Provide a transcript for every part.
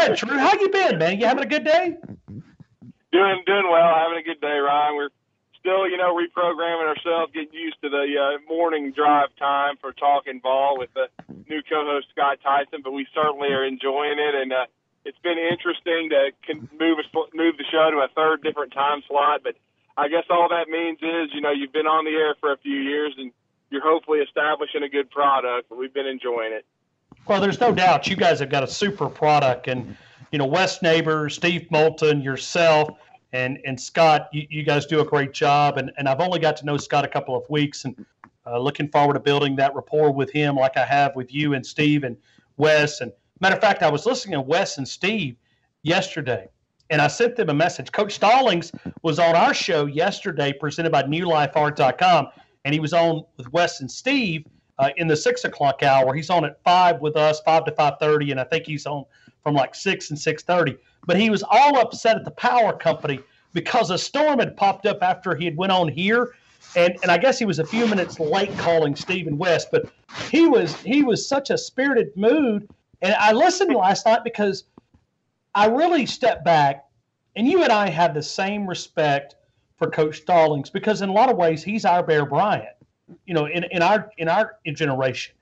ahead, Drew. How you been, man? You having a good day? Doing well. Having a good day, Ryan. We're still, reprogramming ourselves, getting used to the morning drive time for talking ball with the new co-host Scott Tyson. But we certainly are enjoying it, and it's been interesting to move the show to a third different time slot. But I guess all that means is, you've been on the air for a few years, and you're hopefully establishing a good product. But we've been enjoying it. Well, there's no doubt you guys have got a super product, and Wes Neighbors, Steve Moulton, yourself, and Scott, you guys do a great job. And I've only got to know Scott a couple of weeks, and looking forward to building that rapport with him like I have with you and Steve and Wes. And matter of fact, I was listening to Wes and Steve yesterday, and I sent them a message. Coach Stallings was on our show yesterday, presented by NewLifeArt.com, and he was on with Wes and Steve in the 6 o'clock hour. He's on at 5 with us, 5 to 5:30, and I think he's on from like 6 and 6:30. But he was all upset at the power company because a storm had popped up after he had went on here, and I guess he was a few minutes late calling Steve and Wes. But he was such a spirited mood, and I listened last night because I really stepped back, and you and I have the same respect for Coach Stallings because in a lot of ways he's our Bear Bryant. In our generation.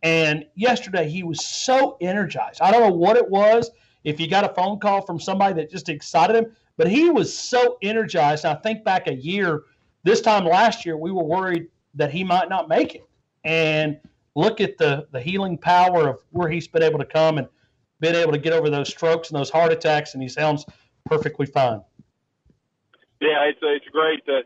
And yesterday he was so energized. I don't know what it was, if you got a phone call from somebody that just excited him, but he was so energized. I think back a year, this time last year, we were worried that he might not make it. And look at the healing power of where he's been able to come and been able to get over those strokes and those heart attacks, and he sounds perfectly fine. Yeah, it's great to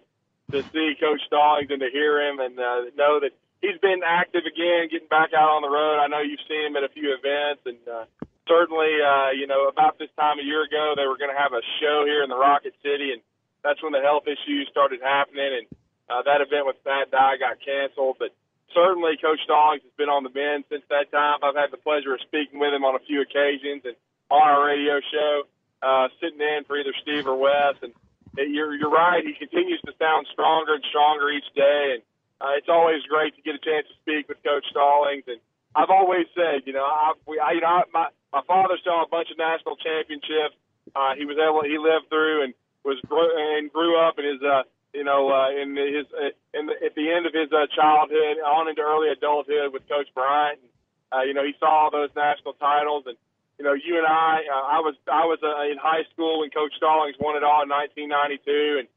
see Coach Stallings and to hear him and know that he's been active again, getting back out on the road. I know you've seen him at a few events, and certainly, about this time a year ago, they were going to have a show here in the Rocket City, and that's when the health issues started happening, and that event with Matt Dye got canceled. But certainly, Coach Stallings has been on the mend since that time. I've had the pleasure of speaking with him on a few occasions and on our radio show, sitting in for either Steve or Wes, and you're right. He continues to sound stronger and stronger each day, and it's always great to get a chance to speak with Coach Stallings. And I've always said, my father saw a bunch of national championships. He lived through and grew up in his, at the end of his childhood on into early adulthood with Coach Bryant. And, he saw all those national titles, and you and I was in high school when Coach Stallings won it all in 1992. And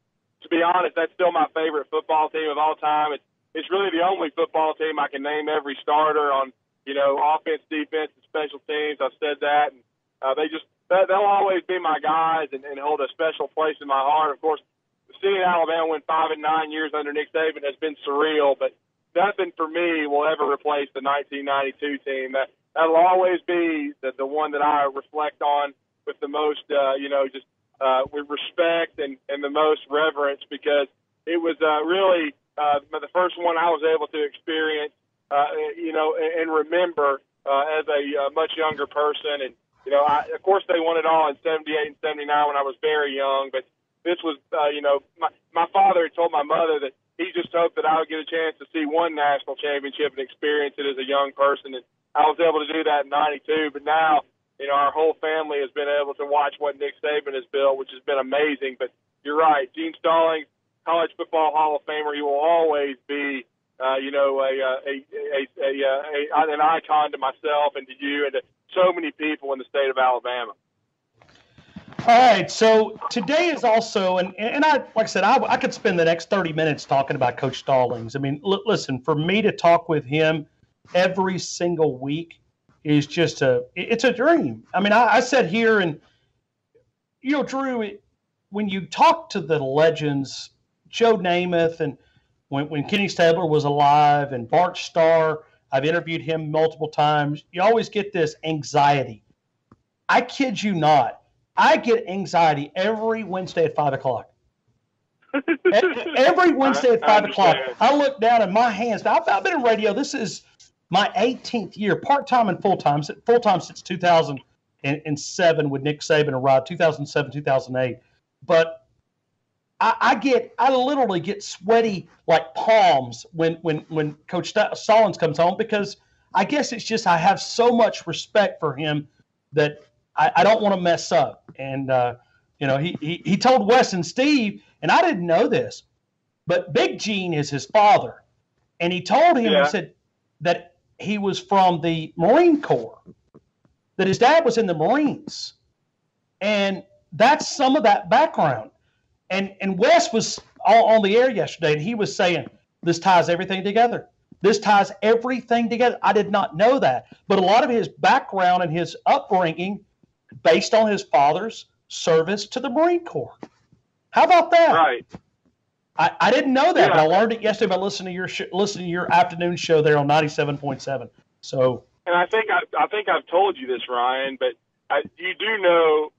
to be honest, that's still my favorite football team of all time. It's really the only football team I can name every starter on, offense, defense, and special teams. I've said that. And they'll always be my guys and hold a special place in my heart. Of course, seeing Alabama win 5 and 9 years under Nick Saban has been surreal, but nothing for me will ever replace the 1992 team. That'll always be the one that I reflect on with the most, with respect and the most reverence, because it was really the first one I was able to experience, and remember as a much younger person. And, of course they won it all in 78 and 79 when I was very young, but this was, my father had told my mother that he just hoped that I would get a chance to see one national championship and experience it as a young person. And I was able to do that in 92, but now, our whole family has been able to watch what Nick Saban has built, which has been amazing. But you're right, Gene Stallings, College Football Hall of Famer, he will always be, an icon to myself and to you and to so many people in the state of Alabama. All right, so today is also, and I, like I said, I could spend the next 30 minutes talking about Coach Stallings. I mean, listen, for me to talk with him every single week is just it's a dream. I mean, I sat here and, Drew, when you talk to the legends, Joe Namath, and when Kenny Stabler was alive, and Bart Starr, I've interviewed him multiple times, you always get this anxiety. I kid you not. I get anxiety every Wednesday at 5 o'clock. Every Wednesday at 5 o'clock, I look down at my hands. Now, I've been in radio. This is my 18th year, part-time and full-time since 2007 when Nick Saban arrived, 2007, 2008. But I literally get sweaty like palms when Coach Stallings comes home, because I guess it's just I have so much respect for him that I don't want to mess up. And, he told Wes and Steve, and I didn't know this, but Big Gene is his father. And he told him, he said that he was from the Marine Corps, that his dad was in the Marines. And that's some of that background. And Wes was on the air yesterday, and he was saying, this ties everything together. This ties everything together. I did not know that. But a lot of his background and his upbringing based on his father's service to the Marine Corps. How about that? Right. I didn't know that, but I learned it yesterday by listening to your afternoon show there on 97.7. So, and I think I've told you this, Ryan, but you do know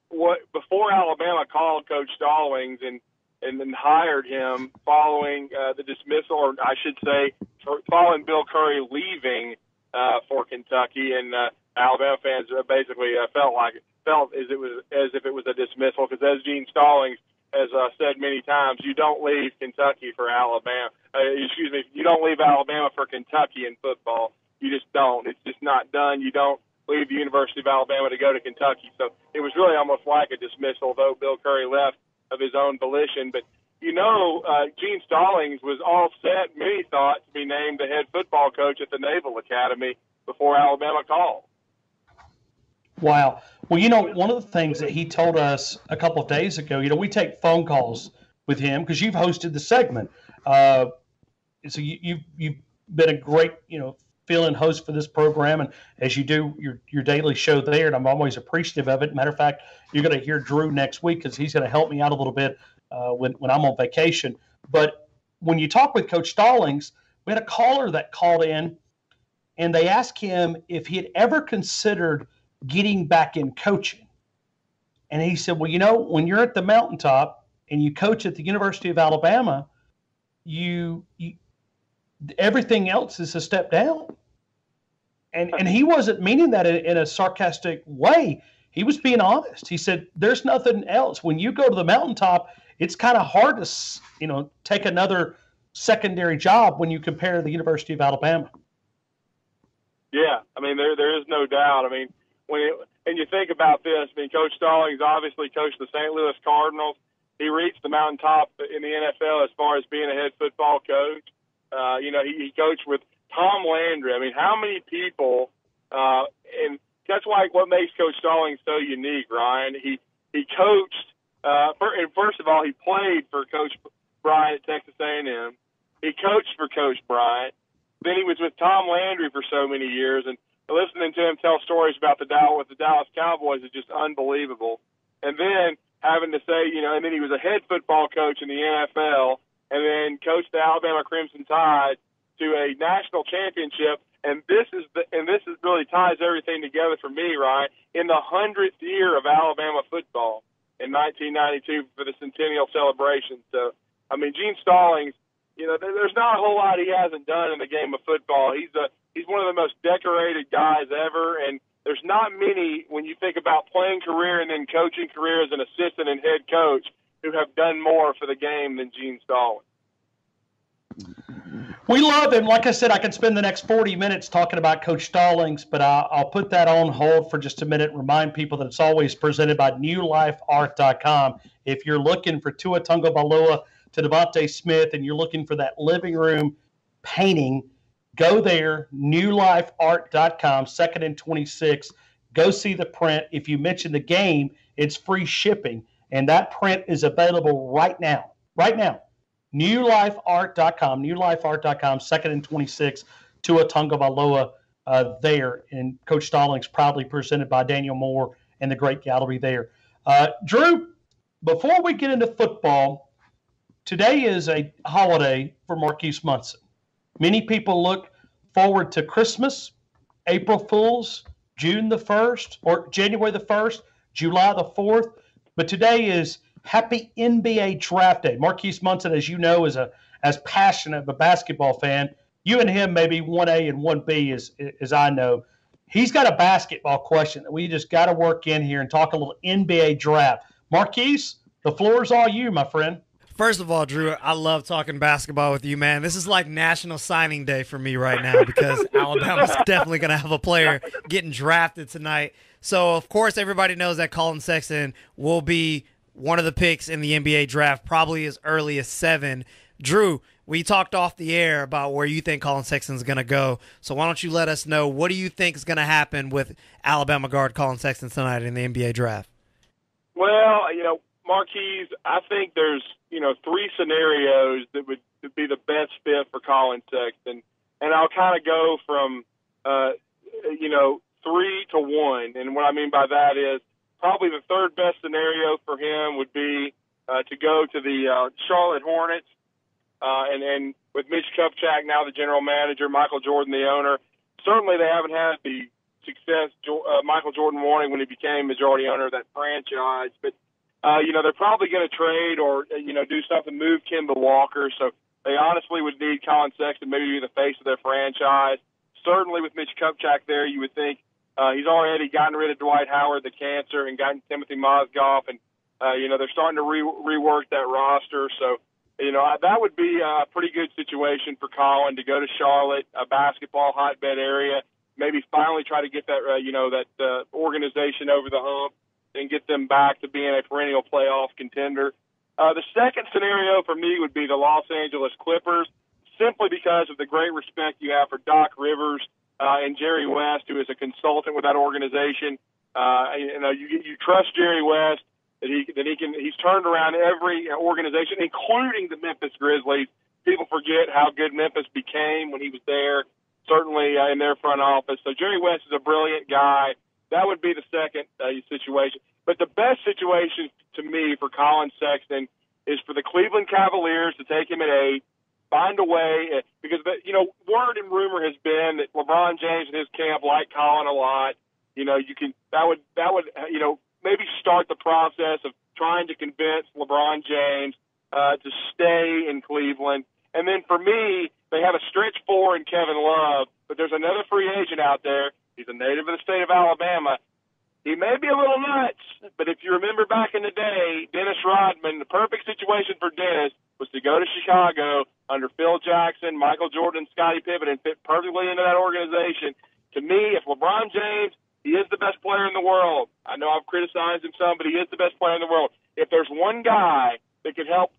what before Alabama called Coach Stallings and then hired him following the dismissal, or I should say, following Bill Curry leaving for Kentucky, and Alabama fans basically felt as if it was a dismissal, because as Gene Stallings has said many times, you don't leave Kentucky for Alabama. You don't leave Alabama for Kentucky in football. You just don't. It's just not done. You don't leave the University of Alabama to go to Kentucky. So it was really almost like a dismissal, though Bill Curry left of his own volition. But, Gene Stallings was all set, many thought, to be named the head football coach at the Naval Academy before Alabama called. Wow. Well, one of the things that he told us a couple of days ago, we take phone calls with him because you've hosted the segment. So you've been a great, fill-in host for this program, and as you do your daily show there, and I'm always appreciative of it. Matter of fact, you're going to hear Drew next week because he's going to help me out a little bit when I'm on vacation. But when you talk with Coach Stallings, we had a caller that called in, and they asked him if he had ever considered getting back in coaching. And he said, well, when you're at the mountaintop and you coach at the University of Alabama, you everything else is a step down. And he wasn't meaning that in a sarcastic way. He was being honest. He said, there's nothing else. When you go to the mountaintop, it's kind of hard to, take another secondary job when you compare the University of Alabama. Yeah, there is no doubt. And you think about this, Coach Stallings obviously coached the St. Louis Cardinals. He reached the mountaintop in the NFL as far as being a head football coach. He coached with Tom Landry. How many people, and that's what makes Coach Stallings so unique, Ryan. He coached, first of all, he played for Coach Bryant at Texas A&M. He coached for Coach Bryant. Then he was with Tom Landry for so many years, and listening to him tell stories about the Dallas Cowboys is just unbelievable. And then having to say, and then he was a head football coach in the NFL, and then coached the Alabama Crimson Tide to a national championship. And this really ties everything together for me, Ryan. In the 100th year of Alabama football in 1992 for the centennial celebration. So, Gene Stallings, there's not a whole lot he hasn't done in the game of football. He's one of the most decorated guys ever, and there's not many, when you think about playing career and then coaching career as an assistant and head coach, who have done more for the game than Gene Stallings. We love him. Like I said, I can spend the next 40 minutes talking about Coach Stallings, but I'll put that on hold for just a minute. Remind people that it's always presented by newlifeart.com. If you're looking for Tua Tagovailoa to Devontae Smith and you're looking for that living room painting, go there, newlifeart.com, 2nd and 26. Go see the print. If you mention the game, it's free shipping, and that print is available right now. Right now. newlifeart.com, 2nd and 26, Tua Tagovailoa there. And Coach Stallings proudly presented by Daniel Moore and the great gallery there. Drew, before we get into football, today is a holiday for Marquise Munson. Many people look forward to Christmas, April Fools, June the 1st, or January the 1st, July the 4th. But today is Happy NBA Draft Day. Marquise Munson, as you know, is as passionate of a basketball fan. You and him may be 1A and 1B, as I know. He's got a basketball question that we just got to work in here and talk a little NBA draft. Marquise, the floor is all you, my friend. First of all, Drew, I love talking basketball with you, man. This is like National Signing Day for me right now because Alabama's definitely going to have a player getting drafted tonight. So, of course, everybody knows that Collin Sexton will be one of the picks in the NBA draft, probably as early as 7. Drew, we talked off the air about where you think Collin Sexton's going to go. So why don't you let us know, what do you think is going to happen with Alabama guard Collin Sexton tonight in the NBA draft? Well, Marquise, I think there's, 3 scenarios that would be the best fit for Collin Sexton. And I'll kind of go from, 3 to 1. And what I mean by that is probably the third best scenario for him would be to go to the Charlotte Hornets. And with Mitch Kupchak, now the general manager, Michael Jordan, the owner, certainly they haven't had the success Michael Jordan wanted when he became majority owner of that franchise. But, they're probably going to trade or, do something, move Kemba Walker. So they honestly would need Collin Sexton maybe be the face of their franchise. Certainly with Mitch Kupchak there, you would think he's already gotten rid of Dwight Howard, the cancer, and gotten Timothy Mozgov. And, they're starting to rework that roster. So, that would be a pretty good situation for Collin to go to Charlotte, a basketball hotbed area, maybe finally try to get that, that organization over the hump and get them back to being a perennial playoff contender. The second scenario for me would be the Los Angeles Clippers, simply because of the great respect you have for Doc Rivers and Jerry West, who is a consultant with that organization. You trust Jerry West that he's turned around every organization, including the Memphis Grizzlies. People forget how good Memphis became when he was there, certainly in their front office. So Jerry West is a brilliant guy. That would be the second situation. But the best situation to me for Collin Sexton is for the Cleveland Cavaliers to take him at 8, find a way, because word and rumor has been that LeBron James and his camp like Collin a lot. That would maybe start the process of trying to convince LeBron James to stay in Cleveland. And then for me, they have a stretch 4 in Kevin Love, but there's another free agent out there. He's a native of the state of Alabama. He may be a little nuts, but if you remember back in the day, Dennis Rodman, the perfect situation for Dennis was to go to Chicago under Phil Jackson, Michael Jordan, Scottie Pippen, and fit perfectly into that organization. To me, if LeBron James, he is the best player in the world. I know I've criticized him some, but he is the best player in the world. If there's one guy that could help,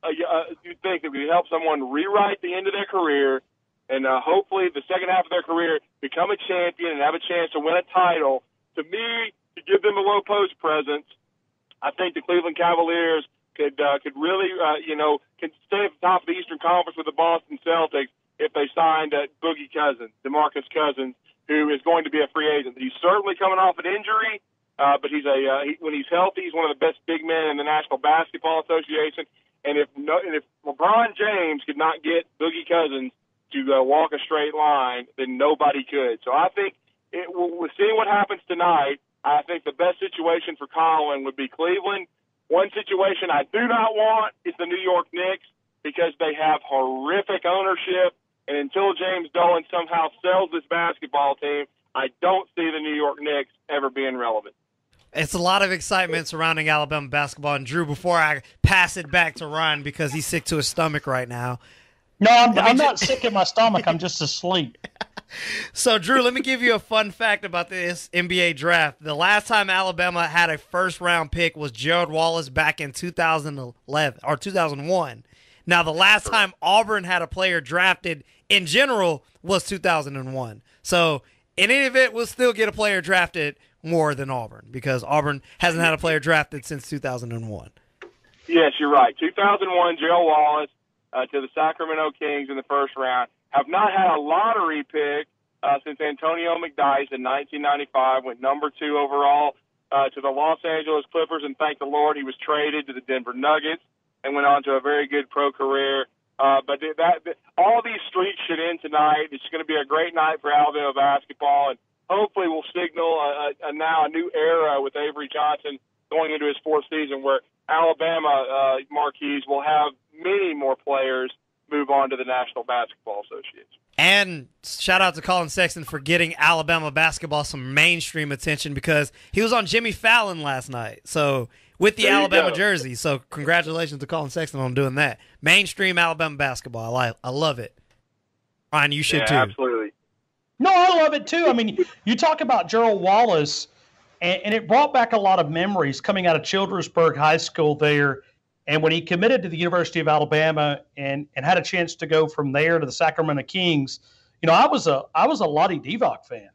you think that could help someone rewrite the end of their career and hopefully the second half of their career become a champion and have a chance to win a title, to me, to give them a low post presence, I think the Cleveland Cavaliers could really, can stay at the top of the Eastern Conference with the Boston Celtics if they signed Boogie Cousins, DeMarcus Cousins, who is going to be a free agent. He's certainly coming off an injury, but he's when he's healthy, he's one of the best big men in the National Basketball Association. And if LeBron James could not get Boogie Cousins to walk a straight line, then nobody could. So I think we're seeing what happens tonight. I think the best situation for Collin would be Cleveland. One situation I do not want is the New York Knicks, because they have horrific ownership. And until James Dolan somehow sells this basketball team, I don't see the New York Knicks ever being relevant. It's a lot of excitement surrounding Alabama basketball. And, Drew, before I pass it back to Ryan, because he's sick to his stomach right now. No, I'm not sick at my stomach. I'm just asleep. So, Drew, let me give you a fun fact about this NBA draft. The last time Alabama had a first-round pick was Gerald Wallace back in 2011 or 2001. Now, the last time Auburn had a player drafted in general was 2001. So, in any event, we'll still get a player drafted more than Auburn, because Auburn hasn't had a player drafted since 2001. Yes, you're right. 2001, Gerald Wallace to the Sacramento Kings in the first round. Have not had a lottery pick since Antonio McDyess in 1995, went number 2 overall to the Los Angeles Clippers, and thank the Lord he was traded to the Denver Nuggets and went on to a very good pro career. But all these streaks should end tonight. It's going to be a great night for Alabama basketball, and hopefully we'll signal now a new era with Avery Johnson going into his 4th season, where Alabama Marquise will have many more players move on to the National Basketball Association. And shout out to Collin Sexton for getting Alabama basketball some mainstream attention, because he was on Jimmy Fallon last night. So with the Alabama jersey. So congratulations to Collin Sexton on doing that. Mainstream Alabama basketball. I love it. Ryan, you should too. Absolutely. No, I love it too. I mean, you talk about Gerald Wallace, and it brought back a lot of memories coming out of Childersburg High School there. And when he committed to the University of Alabama and had a chance to go from there to the Sacramento Kings, I was a Lottie Divac fan.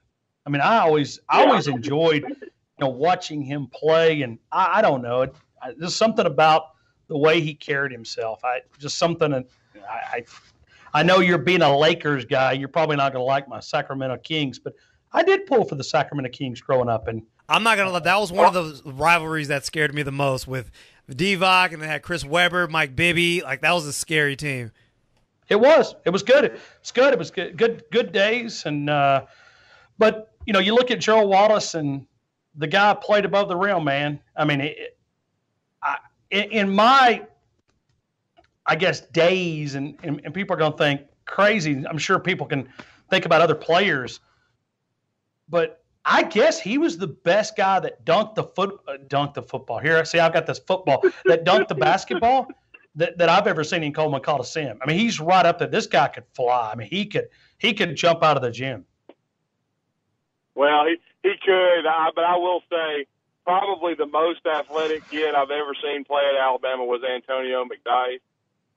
I mean, I always enjoyed watching him play, and I don't know, there's something about the way he carried himself. I know you're being a Lakers guy. You're probably not going to like my Sacramento Kings, but I did pull for the Sacramento Kings growing up, and I'm not going to let that was one of those rivalries that scared me the most with Divac, and they had Chris Webber, Mike Bibby. Like, that was a scary team. It was good. It was good days, and but you look at Gerald Wallace, and the guy played above the rim, man. I mean, in my, I guess, days, and people are going to think crazy. I'm sure people can think about other players, but I guess he was the best guy that dunked the football. Here, see, I've got this football that dunked the basketball that I've ever seen in Coleman Coliseum. I mean, he's right up there. This guy could fly. I mean, he could jump out of the gym. Well, he could, but I will say probably the most athletic kid I've ever seen play at Alabama was Antonio McDyess.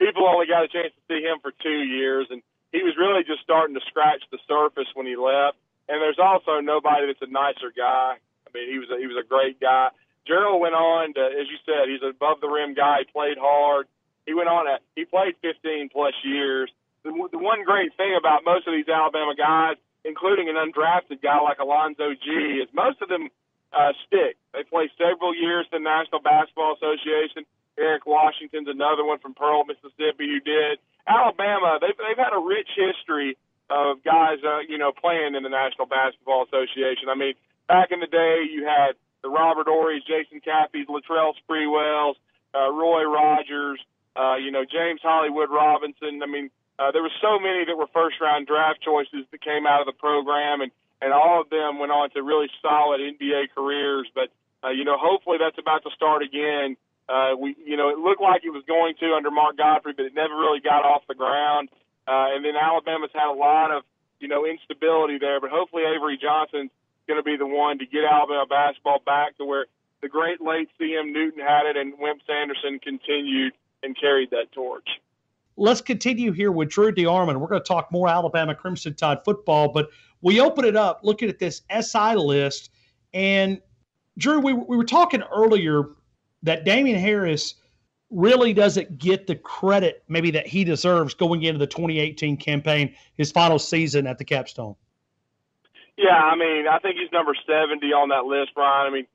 People only got a chance to see him for 2 years, and he was really just starting to scratch the surface when he left. And there's also nobody that's a nicer guy. I mean, he was a great guy. Gerald went on to, as you said, he's an above the rim guy. He played hard. He went on he played 15 plus years. The one great thing about most of these Alabama guys, including an undrafted guy like Alonzo G, is most of them stick. They play several years in the National Basketball Association. Eric Washington's another one from Pearl, Mississippi, who did. Alabama, they've had a rich history of guys, playing in the National Basketball Association. I mean, back in the day, you had the Robert Ory's, Jason Caffey's, Latrell Sprewell's, Roy Rogers, James Hollywood Robinson. I mean, there were so many that were first-round draft choices that came out of the program, and all of them went on to really solid NBA careers. But, hopefully that's about to start again. It looked like it was going to under Mark Godfrey, but it never really got off the ground. And then Alabama's had a lot of, instability there. But hopefully Avery Johnson's going to be the one to get Alabama basketball back to where the great late C.M. Newton had it and Wimp Sanderson continued and carried that torch. Let's continue here with Drew DeArmond. We're going to talk more Alabama Crimson Tide football, but we open it up looking at this SI list. And, Drew, we were talking earlier that Damien Harris really doesn't get the credit maybe that he deserves going into the 2018 campaign, his final season at the Capstone. Yeah, I mean, I think he's number 70 on that list, Brian. I mean,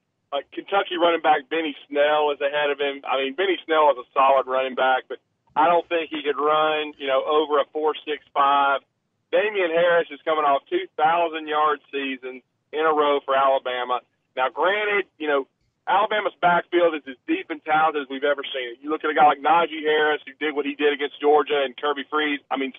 Kentucky running back Benny Snell is ahead of him. I mean, Benny Snell is a solid running back, but I don't think he could run, over a 4.65. Damien Harris is coming off 2,000-yard seasons in a row for Alabama. Now, granted, Alabama's backfield is as deep and talented as we've ever seen it. You look at a guy like Najee Harris, who did what he did against Georgia, and Kirby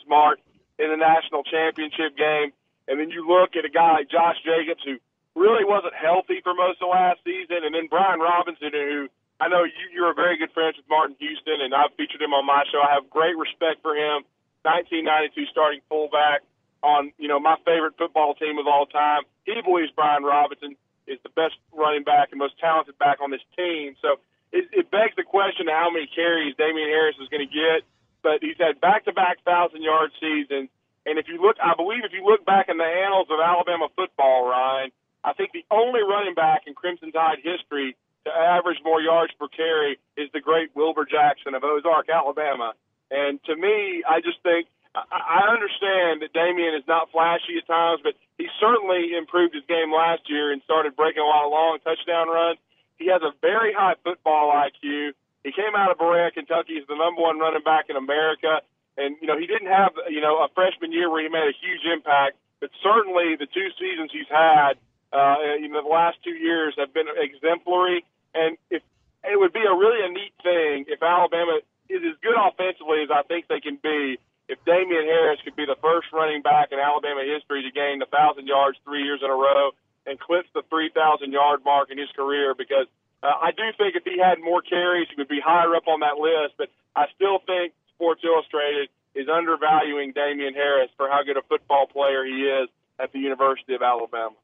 Smart in the national championship game. And then you look at a guy like Josh Jacobs, who really wasn't healthy for most of last season. And then Brian Robinson, who I know you're a very good friend with Martin Houston, and I've featured him on my show. I have great respect for him. 1992 starting fullback on, my favorite football team of all time. He believes Brian Robinson is the best running back and most talented back on this team. So it begs the question of how many carries Damien Harris is going to get. But he's had back-to-back 1,000-yard seasons. And I believe if you look back in the annals of Alabama football, Ryan, I think the only running back in Crimson Tide history to average more yards per carry is the great Wilbur Jackson of Ozark, Alabama. And to me, I just think I understand that Damien is not flashy at times, but he certainly improved his game last year and started breaking a lot of long touchdown runs. He has a very high football IQ. He came out of Berea, Kentucky as the number one running back in America. And, he didn't have, a freshman year where he made a huge impact, but certainly the 2 seasons he's had, the last 2 years have been exemplary. And it would be a neat thing if Alabama is as good offensively as I think they can be, if Damien Harris could be the first running back in Alabama history to gain 1,000 yards 3 years in a row and clips the 3,000-yard mark in his career, because I do think if he had more carries, he would be higher up on that list. But I still think Sports Illustrated is undervaluing Damien Harris for how good a football player he is at the University of Alabama.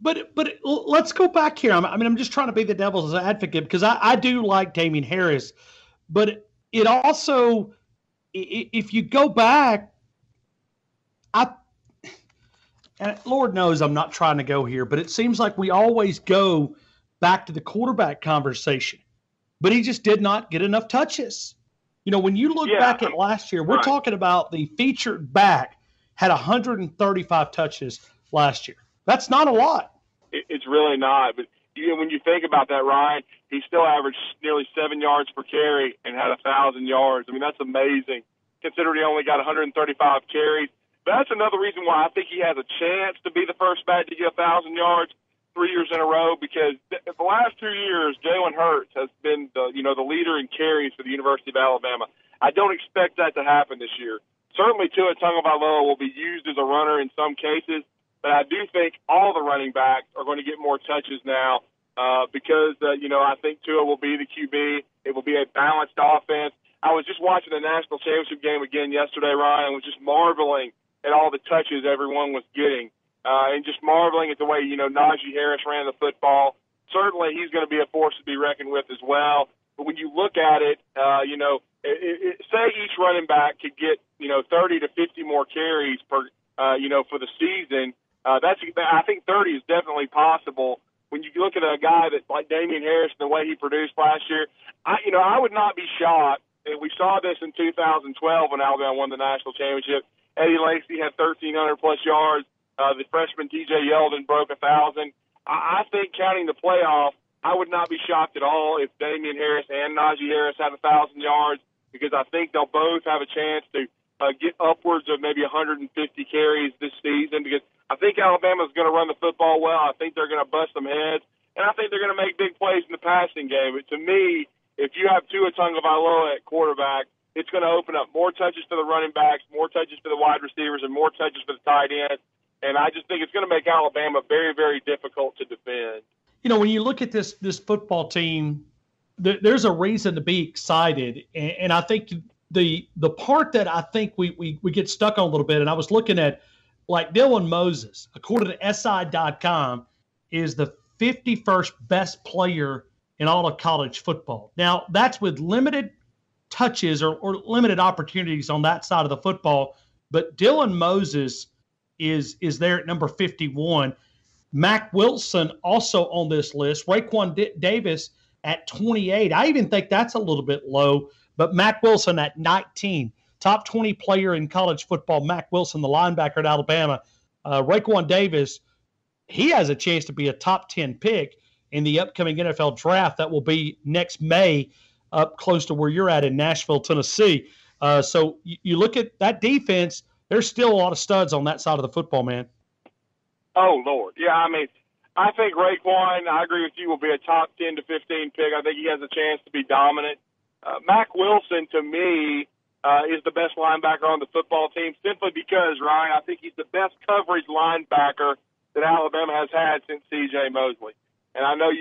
But let's go back here. I'm just trying to be the devil's advocate because I do like Damien Harris, but it also, if you go back, and Lord knows I'm not trying to go here, but it seems like we always go back to the quarterback conversation, but he just did not get enough touches. When you look back at last year, we're talking about the featured back had 135 touches last year. That's not a lot. It's really not. But when you think about that, Ryan, he still averaged nearly 7 yards per carry and had 1,000 yards. I mean, that's amazing, considering he only got 135 carries. But that's another reason why I think he has a chance to be the first back to get 1,000 yards 3 years in a row, because the last 2 years, Jalen Hurts has been the leader in carries for the University of Alabama. I don't expect that to happen this year. Certainly Tua Tagovailoa will be used as a runner in some cases, but I do think all the running backs are going to get more touches now because I think Tua will be the QB. It will be a balanced offense. I was just watching the national championship game again yesterday, Ryan, and was just marveling at all the touches everyone was getting and just marveling at the way, Najee Harris ran the football. Certainly he's going to be a force to be reckoned with as well. But when you look at it, say each running back could get, 30 to 50 more carries per, for the season. I think 30 is definitely possible. When you look at a guy that like Damien Harris and the way he produced last year, I would not be shocked. And we saw this in 2012 when Alabama won the national championship. Eddie Lacy had 1,300 plus yards. The freshman TJ Yeldon broke 1,000. I think counting the playoff, I would not be shocked at all if Damien Harris and Najee Harris had 1,000 yards, because I think they'll both have a chance to get upwards of maybe 150 carries this season, because I think Alabama's going to run the football well. I think they're going to bust some heads, and I think they're going to make big plays in the passing game. But to me, if you have Tua Tagovailoa at quarterback, it's going to open up more touches for the running backs, more touches for the wide receivers, and more touches for the tight ends. And I just think it's going to make Alabama very, very difficult to defend. When you look at this football team, there's a reason to be excited. And I think the part that I think we get stuck on a little bit, and I was looking at, like, Dylan Moses, according to SI.com, is the 51st best player in all of college football. Now, that's with limited touches or limited opportunities on that side of the football. But Dylan Moses is there at number 51. Mac Wilson also on this list. Raekwon Davis at 28. I even think that's a little bit low, but Mac Wilson at 19. Top 20 player in college football, Mac Wilson, the linebacker at Alabama. Raekwon Davis, he has a chance to be a top 10 pick in the upcoming NFL draft that will be next May up close to where you're at in Nashville, Tennessee. So you look at that defense, there's still a lot of studs on that side of the football, man. Oh, Lord. Yeah, I think Raekwon, I agree with you, will be a top 10 to 15 pick. I think he has a chance to be dominant. Mac Wilson, to me, is the best linebacker on the football team simply because, Ryan, I think he's the best coverage linebacker that Alabama has had since C.J. Mosley. And I know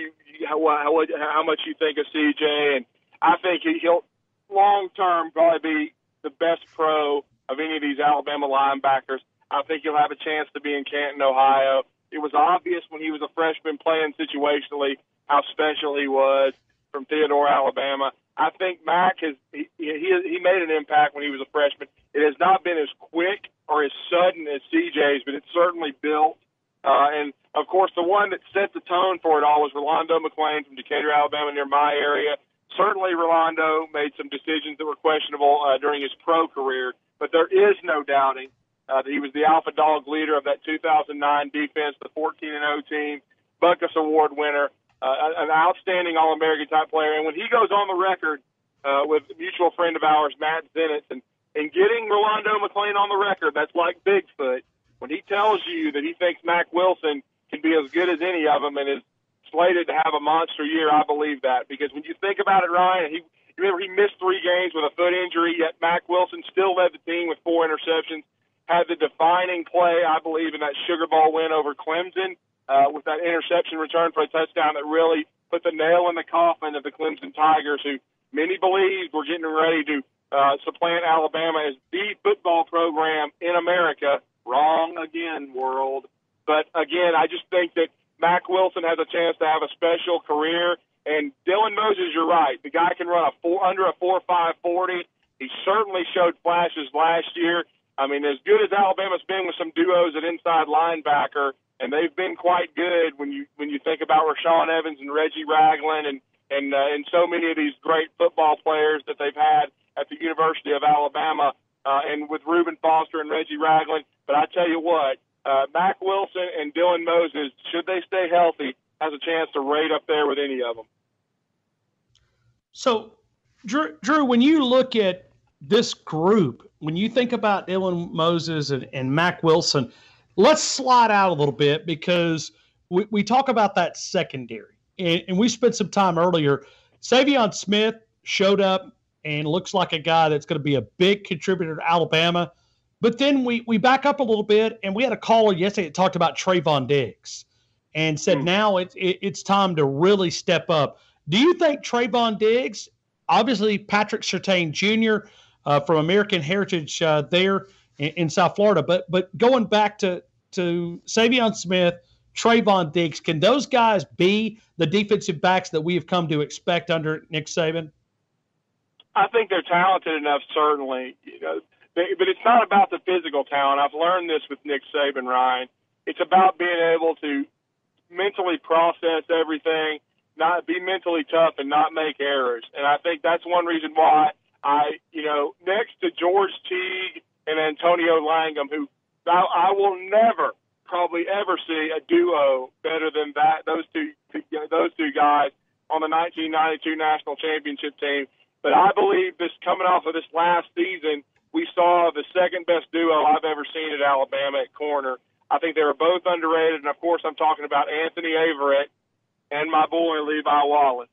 how much you think of C.J., and I think he'll long-term probably be the best pro of any of these Alabama linebackers. I think he'll have a chance to be in Canton, Ohio. It was obvious when he was a freshman playing situationally how special he was from Theodore, Alabama. I think Mac he made an impact when he was a freshman. It has not been as quick or as sudden as CJ's, but it's certainly built. And, of course, the one that set the tone for it all was Rolando McClain from Decatur, Alabama, near my area. Certainly Rolando made some decisions that were questionable during his pro career, but there is no doubting that he was the alpha dog leader of that 2009 defense, the 14-0 team, Buckus Award winner, an outstanding All-American type player. And when he goes on the record with a mutual friend of ours, Matt Zenitz, and getting Rolando McClain on the record, that's like Bigfoot. When he tells you that he thinks Mac Wilson can be as good as any of them and is slated to have a monster year, I believe that. Because when you think about it, Ryan, remember he missed 3 games with a foot injury, yet Mac Wilson still led the team with 4 interceptions, had the defining play, I believe, in that Sugar Bowl win over Clemson with that interception return for a touchdown that really put the nail in the coffin of the Clemson Tigers, who many believed were getting ready to supplant Alabama as the football program in America. Wrong again, world. But again, I just think that Mack Wilson has a chance to have a special career. And Dylan Moses, you're right. The guy can run under a 4.5 40. He certainly showed flashes last year. I mean, as good as Alabama's been with some duos at inside linebacker, and they've been quite good when you think about Rashawn Evans and Reggie Ragland and so many of these great football players that they've had at the University of Alabama, and with Reuben Foster and Reggie Ragland. But I tell you what, Mack Wilson and Dylan Moses, should they stay healthy, has a chance to rate up there with any of them. So, Drew, when you look at this group, when you think about Dylan Moses and Mack Wilson, let's slide out a little bit because we talk about that secondary. And we spent some time earlier. Savion Smith showed up and looks like a guy that's going to be a big contributor to Alabama. But then we back up a little bit, and we had a caller yesterday that talked about Trayvon Diggs and said now it's time to really step up. Do you think Trayvon Diggs, obviously Patrick Surtain Jr. From American Heritage there in South Florida, but going back to Savion Smith, Trayvon Diggs, can those guys be the defensive backs that we have come to expect under Nick Saban? I think they're talented enough, certainly. But it's not about the physical talent. I've learned this with Nick Saban, Ryan. It's about being able to mentally process everything, not be mentally tough, and not make errors. And I think that's one reason why next to George Teague and Antonio Langham, who I will never probably ever see a duo better than that. Those two guys on the 1992 national championship team. But I believe this coming off of this last season, we saw the second best duo I've ever seen at Alabama at corner. I think they were both underrated, and of course I'm talking about Anthony Averett and my boy Levi Wallace.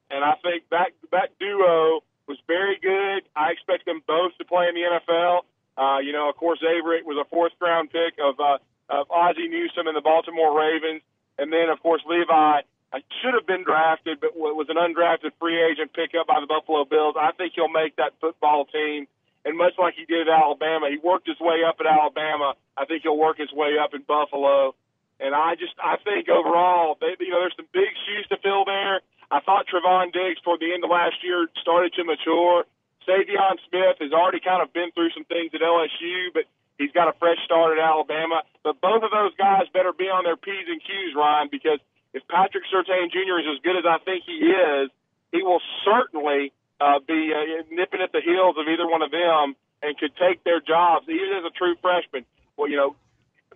And I think that duo was very good. I expect them both to play in the NFL. Of course, Averett was a fourth-round pick of Ozzie Newsome and the Baltimore Ravens. And then, of course, Levi should have been drafted, but was an undrafted free agent pickup by the Buffalo Bills. I think he'll make that football team. And much like he did at Alabama, he worked his way up at Alabama. I think he'll work his way up in Buffalo. And I think overall, there's some big shoes to fill there. I thought Trayvon Diggs toward the end of last year started to mature. Savion Smith has already kind of been through some things at LSU, but he's got a fresh start at Alabama. But both of those guys better be on their P's and Q's, Ryan, because if Patrick Surtain Jr. is as good as I think he is, he will certainly be nipping at the heels of either one of them and could take their jobs, even as a true freshman. Well,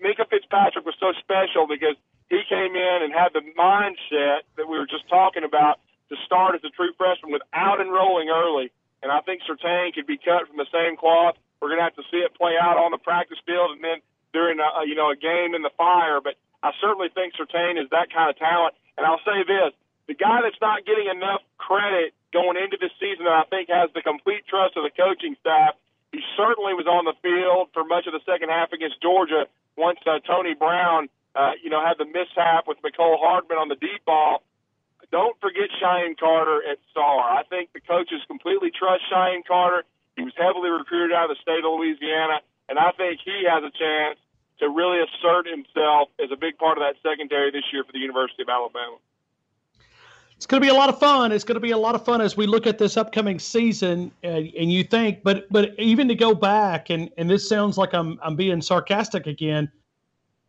Minkah Fitzpatrick was so special because he came in and had the mindset that we were just talking about to start as a true freshman without enrolling early. And I think Surtain could be cut from the same cloth. We're going to have to see it play out on the practice field and then during a game in the fire. But I certainly think Surtain is that kind of talent. And I'll say this, the guy that's not getting enough credit going into this season that I think has the complete trust of the coaching staff, he certainly was on the field for much of the second half against Georgia once Tony Brown, had the mishap with Mecole Hardman on the deep ball. Don't forget Cheyenne Carter at SAR. I think the coaches completely trust Cheyenne Carter. He was heavily recruited out of the state of Louisiana, and I think he has a chance to really assert himself as a big part of that secondary this year for the University of Alabama. It's going to be a lot of fun. It's going to be a lot of fun as we look at this upcoming season, and you think, but even to go back, and this sounds like I'm being sarcastic again,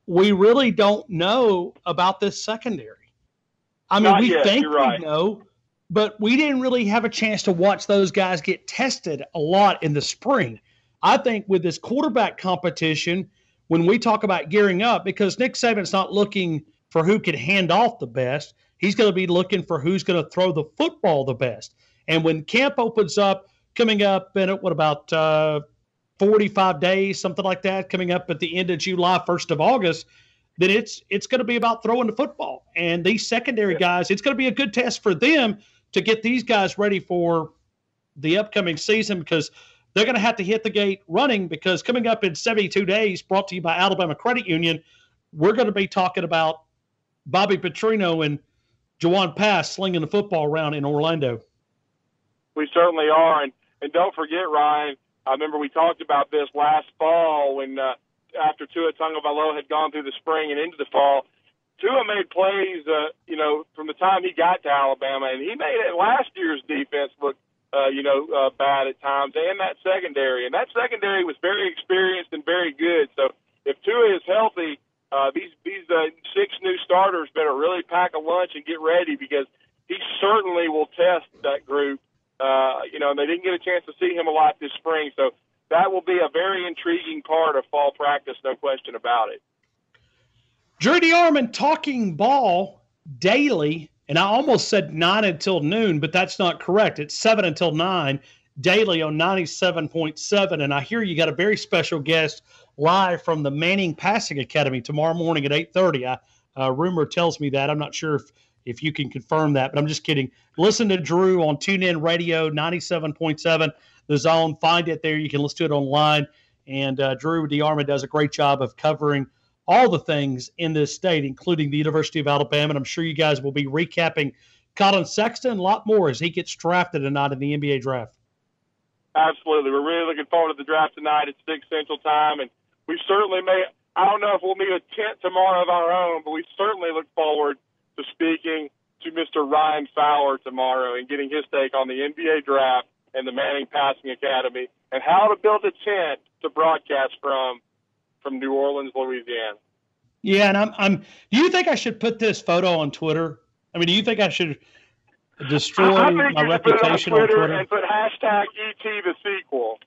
we really don't know about this secondary. I mean, we think we know, but we didn't really have a chance to watch those guys get tested a lot in the spring. I think with this quarterback competition, when we talk about gearing up, because Nick Saban's not looking for who can hand off the best, he's going to be looking for who's going to throw the football the best. And when camp opens up, coming up in about 45 days, something like that, coming up at the end of July, 1st of August, then it's going to be about throwing the football. And these secondary guys, it's going to be a good test for them to get these guys ready for the upcoming season, because they're going to have to hit the gate running, because coming up in 72 days, brought to you by Alabama Credit Union, we're going to be talking about Bobby Petrino and Jawan Pass slinging the football around in Orlando. We certainly are. And don't forget, Ryan, I remember we talked about this last fall when after Tua Tagovailoa had gone through the spring and into the fall, Tua made plays, from the time he got to Alabama, and he made it last year's defense look, bad at times, and that secondary. And that secondary was very experienced and very good. So if Tua is healthy, these 6 new starters better really pack a lunch and get ready, because he certainly will test that group. And they didn't get a chance to see him a lot this spring. So that will be a very intriguing part of fall practice, no question about it. Drew DeArmond talking ball daily, and I almost said 9 until noon, but that's not correct. It's 7 until 9 daily on 97.7, and I hear you got a very special guest live from the Manning Passing Academy tomorrow morning at 8:30. Rumor tells me that. I'm not sure if you can confirm that, but I'm just kidding. Listen to Drew on TuneIn Radio, 97.7, The Zone. Find it there. You can listen to it online. And Drew DeArmond does a great job of covering all the things in this state, including the University of Alabama. And I'm sure you guys will be recapping Collin Sexton and a lot more as he gets drafted tonight in the NBA draft. Absolutely. We're really looking forward to the draft tonight at 6 Central Time. And we certainly I don't know if we'll meet a tent tomorrow of our own, but we certainly look forward to speaking to Mr. Ryan Fowler tomorrow and getting his take on the NBA draft and the Manning Passing Academy and how to build a tent to broadcast from New Orleans, Louisiana. Yeah, and I'm. Do you think I should put this photo on Twitter? I mean, do you think I should destroy my reputation on Twitter and put hashtag ET the sequel?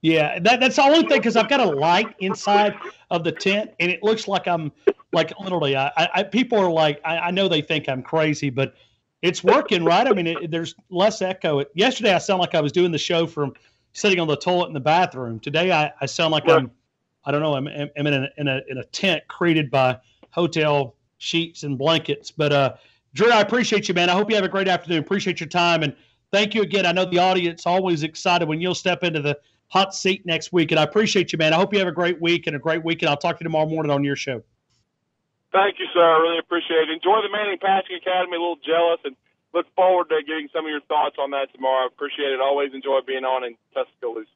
Yeah, that's the only thing, because I've got a light inside of the tent, and it looks like I'm like literally. People are like, I know they think I'm crazy, but it's working, right? I mean, there's less echo. Yesterday, I sound like I was doing the show from sitting on the toilet in the bathroom. Today, I sound like I'm in a tent created by hotel sheets and blankets. But Drew, I appreciate you, man. I hope you have a great afternoon. Appreciate your time, and thank you again. I know the audience always excited when you'll step into the hot seat next week, and I appreciate you, man. I hope you have a great week and a great weekend. I'll talk to you tomorrow morning on your show. Thank you, sir. I really appreciate it. Enjoy the Manning Passing Academy. A little jealous, and look forward to getting some of your thoughts on that tomorrow. I appreciate it. Always enjoy being on in Tuscaloosa.